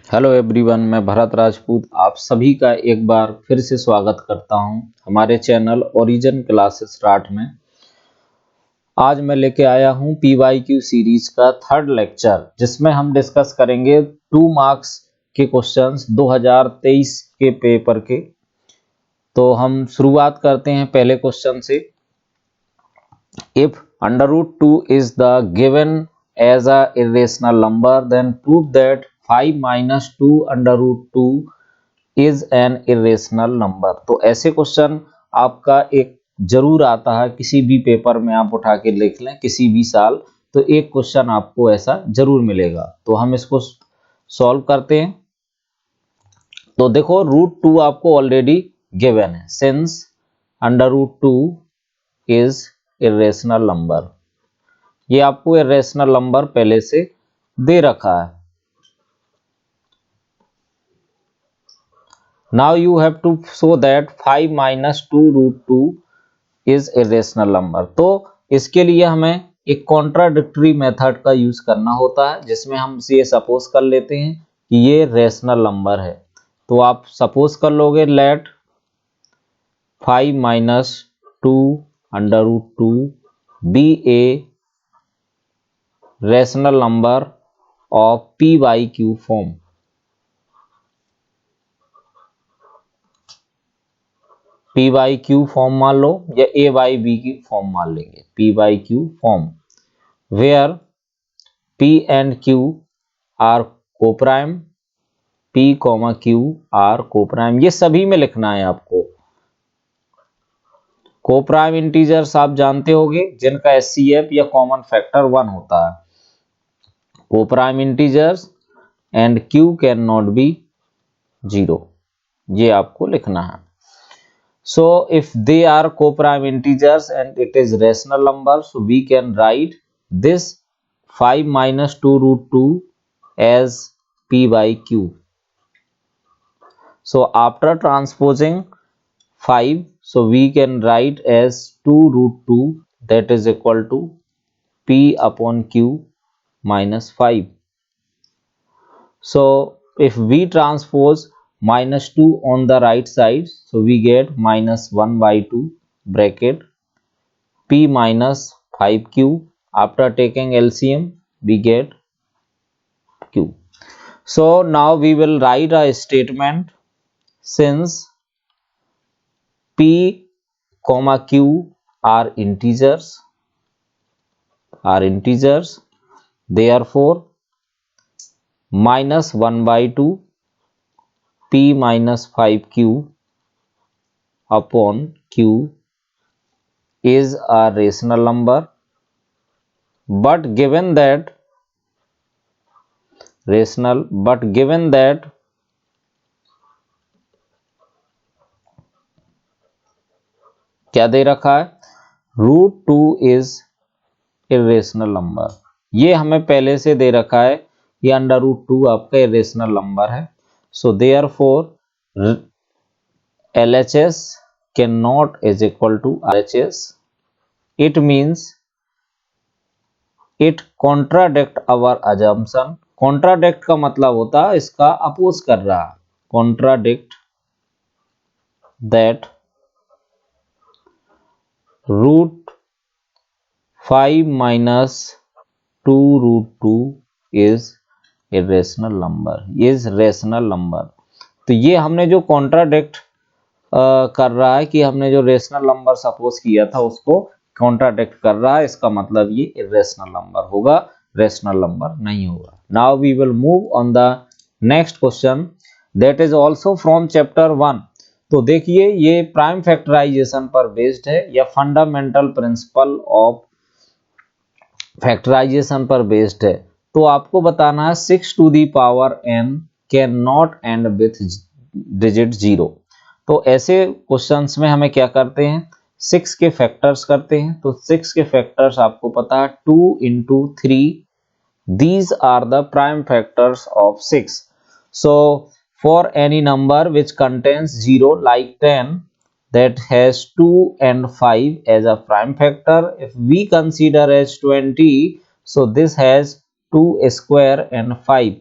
Hello everyone, मैं भरत राजपूत आप सभी का एक बार फिर से स्वागत करता हूं हमारे चैनल ओरिजिन क्लासेस स्टार्ट में। आज मैं लेके आया हूं पीवाईक्यू सीरीज का थर्ड लेक्चर, जिसमें हम डिस्कस करेंगे 2 मार्क्स के क्वेश्चंस 2023 के पेपर के। तो हम शुरुआत करते हैं पहले क्वेश्चन से। If √2 is the given as a irrational number, then prove that 5 minus 2 √2 is an irrational number। तो ऐसे क्वेश्चन आपका एक जरूर आता है, किसी भी पेपर में आप उठा के लिख लें किसी भी साल, तो एक क्वेश्चन आपको ऐसा जरूर मिलेगा। तो हम इसको सॉल्व करते हैं। तो देखो, √2 आपको ऑलरेडी गिवन है, सिंस √2 इज इरेशनल नंबर। ये आपको इरेशनल नंबर पहले से दे रखा है। Now you have to show that 5 minus 2 √2 is irrational number. तो इसके लिए हमें एक कॉन्ट्राडिक्टरी मेथड का यूज करना होता है, जिसमें हम ये सपोज कर लेते हैं कि ये रेशनल नंबर है। तो आप सपोज कर लोगे, late 5 minus 2 √2 be a rational number of PYQ form। PYQ form मान लो या AYB की फॉर्म मान लेंगे। PYQ form where P and Q are coprime, P, Q are coprime. ये सभी में लिखना है आपको। कोप्राइम इंटीजर्स आप जानते होंगे, जिनका HCF या कॉमन फैक्टर 1 होता है। Coprime integers and Q can not be 0, ये आपको लिखना है। So if they are co-prime integers and it is rational number, so we can write this 5 minus 2 √2 as P by Q। So after transposing 5, so we can write as 2 √2, that is equal to P upon Q minus 5। So if we transpose minus 2 on the right side, so we get minus 1 by 2 bracket P minus 5Q। After taking LCM, we get Q। So now we will write a statement, since P, Q are integers, therefore minus 1 by 2 P minus 5Q upon Q is a rational number, but given that क्या दे रखा है, √2 is irrational number। ये हमें पहले से दे रखा है, ये √2 आपका इरेशनल नंबर है। So therefore LHS cannot is equal to RHS। It means it contradict our assumption। contradict का मतलब होता है इसका अपोज कर रहा है। contradict that √5 minus 2 √2 is irrational number, is rational number। तो ये हमने जो कॉन्ट्राडिक्ट कर रहा है कि हमने जो रेशनल नंबर सपोज किया था उसको कॉन्ट्राडिक्ट कर रहा है, इसका मतलब ये इरेशनल नंबर होगा, रेशनल नंबर नहीं होगा। Now we will move on the next question, that is also from chapter 1। तो देखिए, ये प्राइम फैक्टराइजेशन पर बेस्ड है या फंडामेंटल प्रिंसिपल ऑफ फैक्टराइजेशन पर बेस्ड है। तो आपको बताना है 6 to the power n can not and with digit 0। तो ऐसे क्वेश्चंस में हमें क्या करते हैं, 6 के फैक्टर्स करते हैं। तो 6 के फैक्टर्स आपको पता है 2 into 3, these are the prime factors of 6। So for any number which contains 0 like 10 that has 2 and 5 as a prime factor, if we consider as 20, so this has 2 square and 5।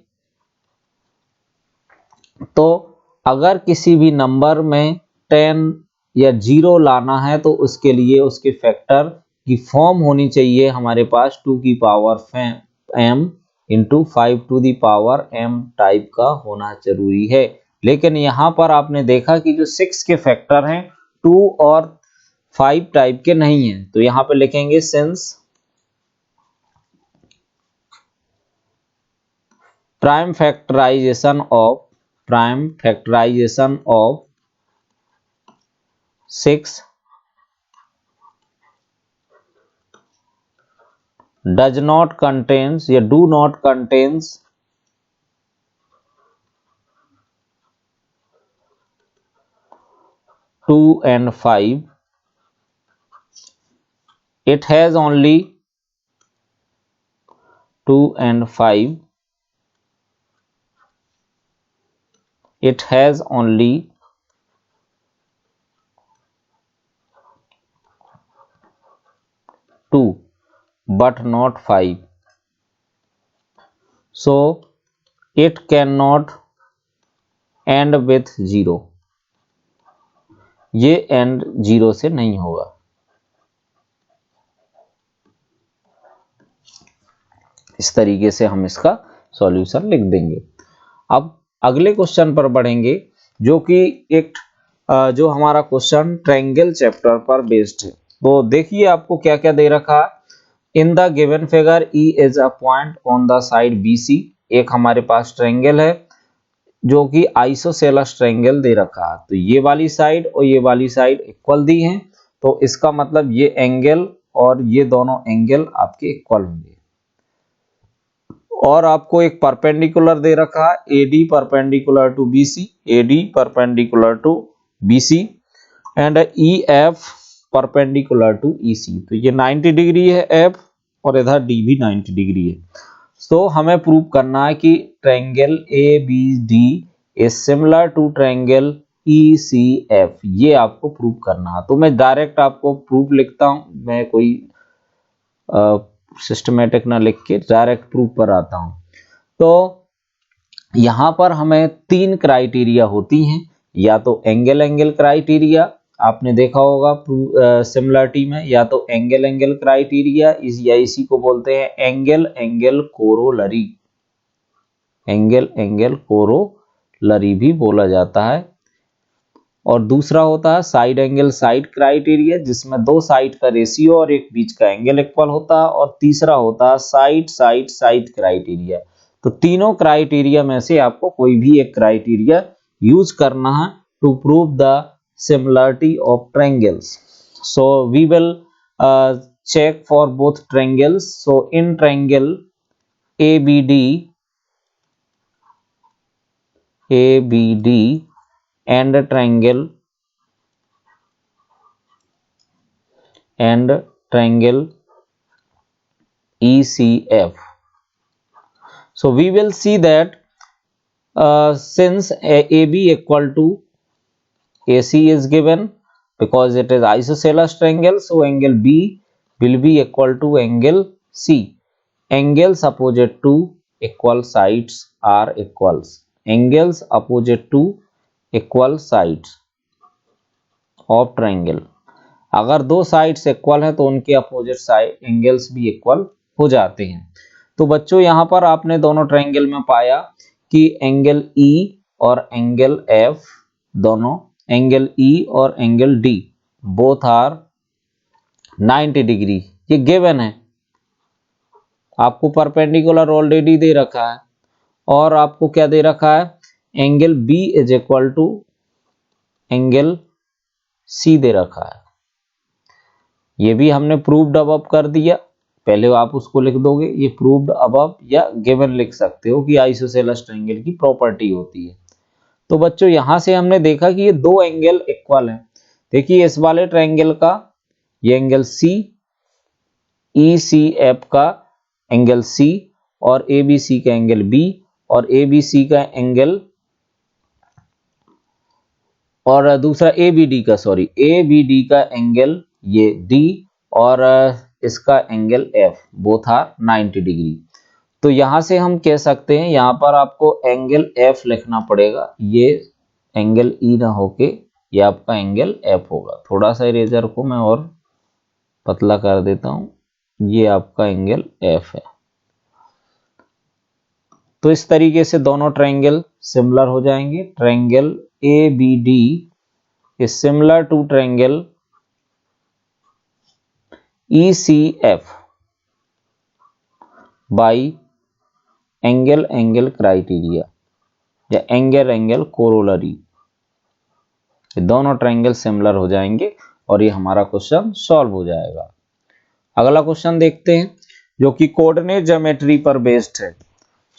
तो अगर किसी भी number में 10 या 0 लाना है तो उसके लिए उसके फैक्टर की फॉर्म होनी चाहिए हमारे पास 2 की power m into 5 to the power m type का होना जरूरी है। लेकिन यहाँ पर आपने देखा कि जो 6 के फैक्टर हैं 2 और 5 टाइप के नहीं हैं, तो यहाँ पे लिखेंगे since prime factorization of 6 does not contains या do not contains 2 and 5, it has only 2 and 5, it has only 2 but not 5, so it cannot end with 0, ये एंड 0 से नहीं होगा। इस तरीके से हम इसका सॉल्यूशन लिख देंगे। अब अगले क्वेश्चन पर बढ़ेंगे, जो कि एक जो हमारा क्वेश्चन ट्रायंगल चैप्टर पर बेस्ड है। तो देखिए आपको क्या क्या दे रखा है। In the given figure E is a point on the side BC, एक हमारे पास ट्रायंगल है जो कि आइसोसेलेस ट्रायंगल दे रखा है। तो ये वाली साइड और ये वाली साइड इक्वल दी हैं, तो इसका मतलब ये एंगल और ये दोनों एंगल आपके इक्वल होंगे। और आपको एक परपेंडिकुलर दे रखा है AD perpendicular to BC, AD perpendicular to BC and EF perpendicular to EC। तो ये 90 डिग्री है F और इधर D भी 90 डिग्री है। तो हमें प्रूव करना है कि triangle ABD is similar to triangle ECF, ये आपको प्रूव करना है। तो मैं डायरेक्ट आपको प्रूफ लिखता हूं, मैं कोई सिस्टमेटिक ना लिख के डायरेक्ट प्रूफ पर आता हूं। तो यहां पर हमें 3 क्राइटेरिया होती हैं, या तो एंगल क्राइटेरिया आपने देखा होगा सिमिलरिटी में, या तो एंगल क्राइटेरिया या इसी को बोलते हैं एंगल कोरोलरी, एंगल कोरोलरी भी बोला जाता है। और दूसरा होता है साइड एंगल साइड क्राइटेरिया, जिसमें 2 साइड का रेशियो और एक बीच का एंगल इक्वल होता है। और तीसरा होता है साइड क्राइटेरिया। तो तीनों क्राइटेरिया में से आपको कोई भी एक क्राइटेरिया यूज करना है to prove the similarity of triangles. So we will check for both triangles. So in triangle ABD and triangle ECF. So we will see that since AB equal to AC is given, because it is isosceles triangle, so angle B will be equal to angle C. Angles opposite to equal sides are equals. Angles opposite to equal sides of triangle. अगर 2 sides equal है तो उनके opposite side angles भी equal हो जाते हैं। तो बच्चों यहाँ पर आपने दोनों ट्रायंगल में पाया कि एंगल E और एंगल F, दोनों एंगल E और angle D both are 90 degree, ये गिवन है। आपको परपेंडिकुलर ऑलरेडी दे रखा है, और आपको क्या दे रखा है, angle B is equal to angle C दे रखा है। ये भी हमने प्रूव्ड अबव कर दिया, पहले आप उसको लिख दोगे, ये प्रूव्ड अबव या गिवन लिख सकते हो कि आइसोसेलेस ट्रायंगल की प्रॉपर्टी होती है। तो बच्चों यहां से हमने देखा कि ये 2 एंगल इक्वल हैं। देखिए इस वाले ट्रायंगल का ये एंगल C, ECF का एंगल C, और ABC का एंगल B, और ABC का एंगल, और दूसरा ABD का एंगल ये D, और इसका angle F, both are 90 degree. तो यहां से हम कह सकते हैं, यहां पर आपको एंगल एफ लिखना पड़ेगा, ये एंगल ई ना होके ये आपका एंगल एफ होगा। थोड़ा सा इरेजर को मैं और पतला कर देता हूं, ये आपका एंगल एफ है। तो इस तरीके से दोनों ट्रायंगल सिमिलर हो जाएंगे। Triangle A B D is similar to triangle E C F by angle angle criteria या एंगल एंगल कोरोलरी। दोनों ट्रायंगल सिमिलर हो जाएंगे और ये हमारा क्वेश्चन सॉल्व हो जाएगा। अगला क्वेश्चन देखते हैं जो कि कोऑर्डिनेट ज्योमेट्री पर बेस्ड है।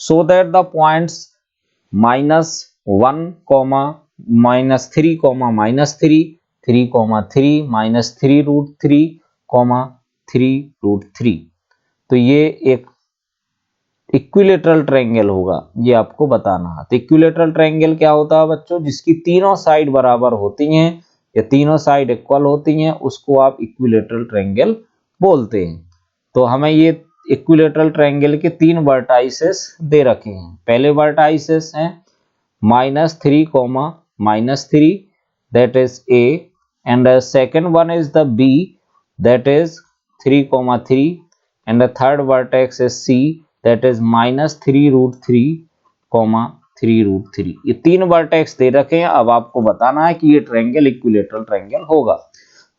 सो दैट द पॉइंट्स -1, -3, -3, 3, -3, -3, -3, तो ये एक इक्विलेटरल ट्रायंगल होगा, ये आपको बताना है। तो इक्विलेटरल ट्रायंगल क्या होता है बच्चों, जिसकी तीनों साइड बराबर होती हैं या तीनों साइड इक्वल होती हैं, उसको आप इक्विलेटरल ट्रायंगल बोलते हैं। तो हमें ये इक्विलेटरल ट्रायंगल के 3 वर्टाइसेस दे रखे हैं। पहले वर्टाइसेस हैं -3, -3, that is A, and the second one is the B, that is 3, 3, and the third vertex is C, that is -3√3, 3√3। ये 3 वर्टेक्स दे रखे हैं। अब आपको बताना है कि ये ट्रायंगल इक्विलेटरल ट्रायंगल होगा।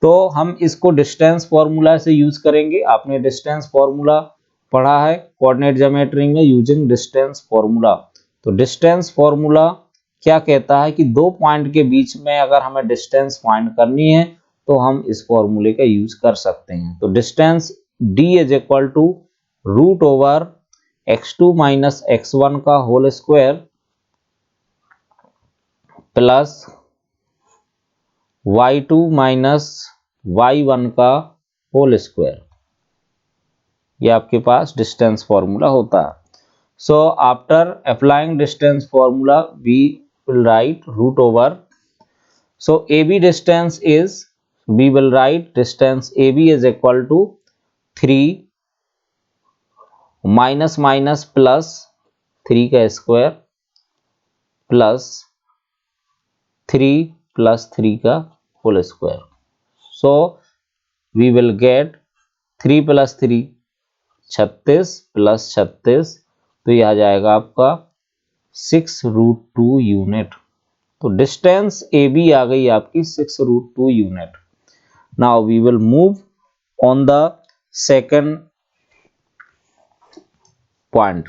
तो हम इसको डिस्टेंस फॉर्मूला से यूज करेंगे। आपने डिस्टेंस फॉर्मूला पढ़ा है कोऑर्डिनेट ज्योमेट्री में, यूजिंग डिस्टेंस फॉर्मूला। तो डिस्टेंस फॉर्मूला क्या कहता है कि दो पॉइंट के बीच में अगर हमें डिस्टेंस फाइंड करनी है तो हम इस फॉर्मूले का यूज कर सकते हैं। तो distance d is equal to √x2 minus x1 का whole square plus y2 minus y1 का होल स्क्वायर। ये आपके पास डिस्टेंस फॉर्मूला होता है। So after applying distance formula we will write √। So AB distance is, we will write distance AB is equal to 3 minus minus plus 3 का square plus 3 plus 3 का whole square. So we will get 3 plus 3 36 plus 36, तो यह आ जाएगा आपका 6√2 unit. तो distance AB आ गई आपकी 6√2 unit. Now we will move on the second point.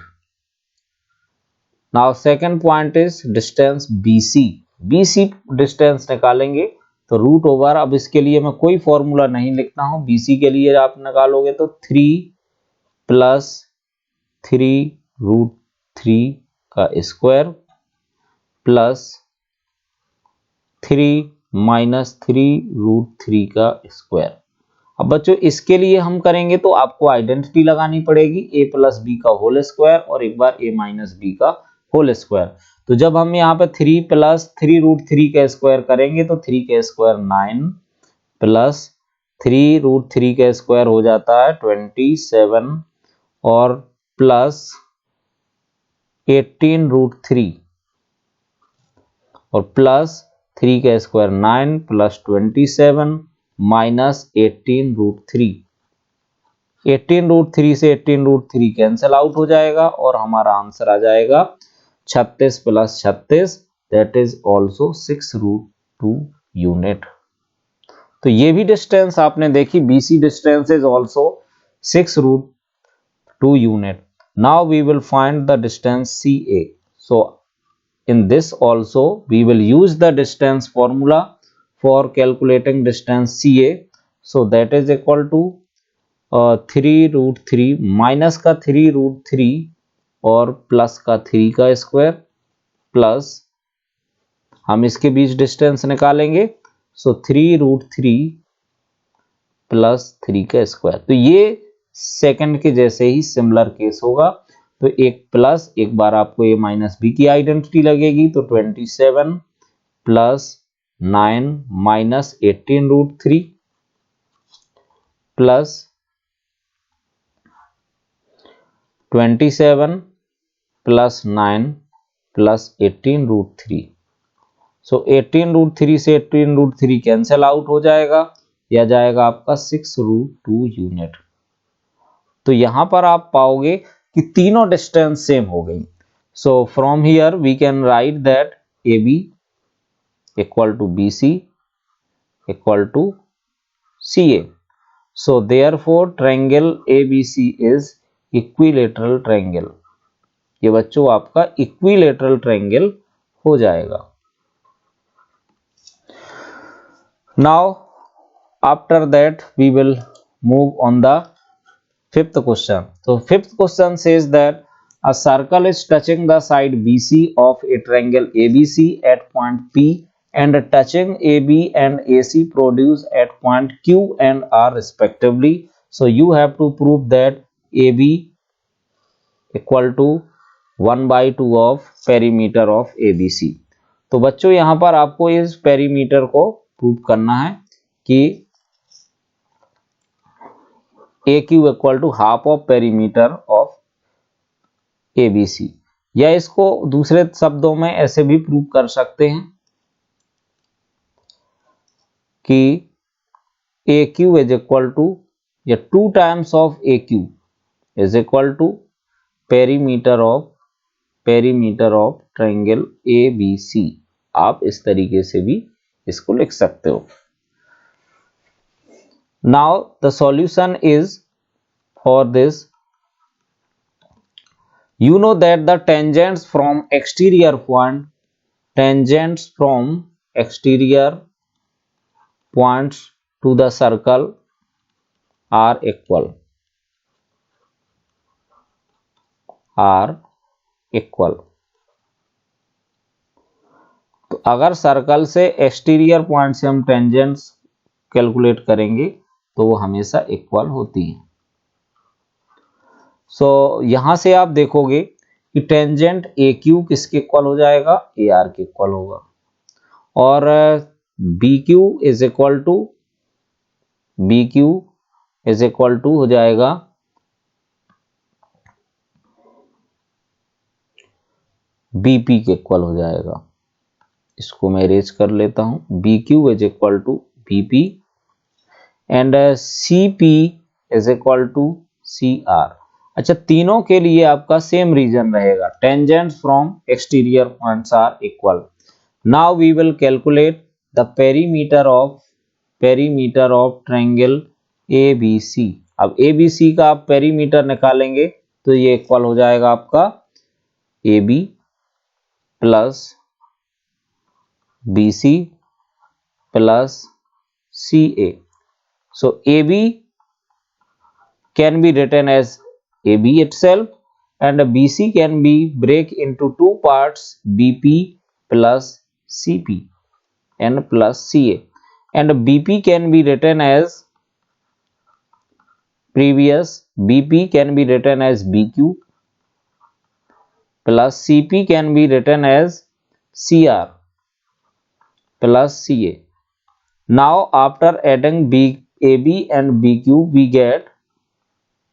Now second point is distance BC। BC distance निकालेंगे तो √। अब इसके लिए मैं कोई फॉर्मूला नहीं लिखता हूं। BC के लिए आप निकालोगे तो 3 प्लस 3√3 का स्क्वायर प्लस 3 माइनस 3√3 का स्क्वायर। अब बच्चों इसके लिए हम करेंगे तो आपको आइडेंटिटी लगानी पड़ेगी, a प्लस बी का होल स्क्वायर और एक बार a माइनस बी का होल स्क्वायर। तो जब हम यहाँ पे 3 प्लस 3√3 का स्क्वायर करेंगे तो 3 का स्क्वायर 9 प्लस 3√3 का स्क्वायर हो जाता है 27 और प्लस 18√3 और प्लस 3 का स्क्वायर 9 प्लस 27 माइनस 18√3। 18√3 से 18√3 कैंसिल आउट हो जाएगा और हमारा आंसर आ जाएगा 36 plus 36, that is also 6√2 unit. तो ये भी डिस्टेंस आपने देखी, BC distance is also 6√2 unit. Now we will find the distance CA। So in this also we will use the distance formula for calculating distance CA. So that is equal to 3√3 minus का 3√3 और plus का 3 का square plus हम इसके बीच distance निकालेंगे। सो 3√3 plus 3 का square. तो ये सेकंड के जैसे ही सिमिलर केस होगा। तो एक प्लस एक बार आपको a माइनस बी की आइडेंटिटी लगेगी तो 27 plus 9 minus 18√3 plus 27 plus 9 plus 18√3। सो 18√3 से 18√3 कैंसिल आउट हो जाएगा, या जाएगा आपका 6√2 यूनिट। तो यहां पर आप पाओगे कि तीनों डिस्टेंस सेम हो गई। So from here we can write that AB equal to BC equal to CA। So therefore triangle ABC is equilateral triangle। ये बच्चों आपका equilateral triangle हो जाएगा। Now after that we will move on the fifth question। So fifth question says that a circle is touching the side BC of a triangle ABC at point P and touching AB and AC produce at point Q and R respectively। So you have to prove that AB equal to 1/2 of perimeter of ABC। तो बच्चों यहां पर आपको इस perimeter को prove करना है कि AQ equal to half of perimeter of ABC, या इसको दूसरे शब्दों में ऐसे भी प्रूव कर सकते हैं कि AQ इज इक्वल टू, या 2 times of AQ is equal to perimeter of triangle ABC। आप इस तरीके से भी इसको लिख सकते हो। Now the solution is for this, you know that the tangents from exterior points to the circle are equal। तो अगर सर्कल से एक्सटीरियर पॉइंट से हम टेंजेंट्स कैलकुलेट करेंगे तो वो हमेशा इक्वल होती हैं। सो यहां से आप देखोगे कि टेंजेंट AQ किसके इक्वल हो जाएगा, AR के इक्वल होगा, और BQ इज इक्वल टू हो जाएगा BP के इक्वल हो जाएगा। इसको मैं इरेज कर लेता हूं। BQ is equal to BP and CP is equal to CR। अच्छा, तीनों के लिए आपका सेम रीजन रहेगा, tangents from exterior points are equal. Now we will calculate the perimeter of triangle ABC। अब ABC का आप पेरीमीटर निकालेंगे तो ये इक्वल हो जाएगा आपका AB plus BC plus CA। So AB can be written as AB itself and BC can be break into two parts, BP plus CP and plus CA, and BP can be written as BP can be written as BQ plus CP can be written as CR plus CA। Now after adding AB and BQ we get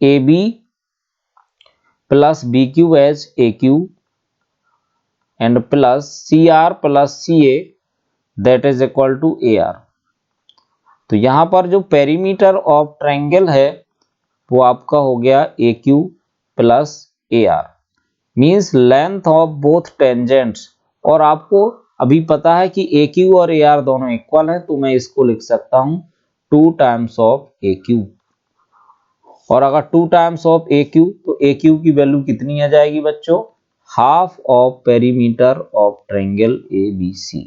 AB plus BQ as AQ and plus CR plus CA that is equal to AR। तो यहां पर जो perimeter of triangle है वो आपका हो गया AQ plus AR, means length of both tangents. और आपको अभी पता है कि AQ और AR दोनों इक्वल हैं, तो मैं इसको लिख सकता हूं 2 टाइम्स ऑफ AQ। और अगर 2 टाइम्स ऑफ AQ तो AQ की वैल्यू कितनी आ जाएगी बच्चों, half of perimeter of triangle ABC।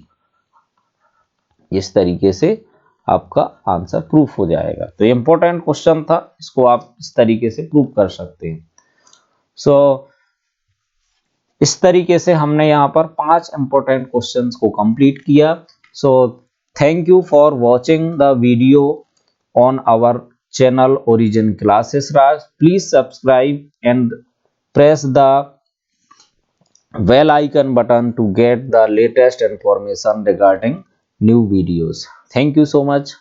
इस तरीके से आपका आंसर प्रूफ हो जाएगा। तो इंपॉर्टेंट क्वेश्चन था, इसको आप इस तरीके से प्रूव कर सकते हैं। सो इस तरीके से हमने यहाँ पर 5 इंपॉर्टेंट क्वेश्चंस को कंप्लीट किया। So thank you for watching the video on our channel Origin Classes Raj। Please subscribe and press the bell icon button to get the latest information regarding new videos। Thank you so much।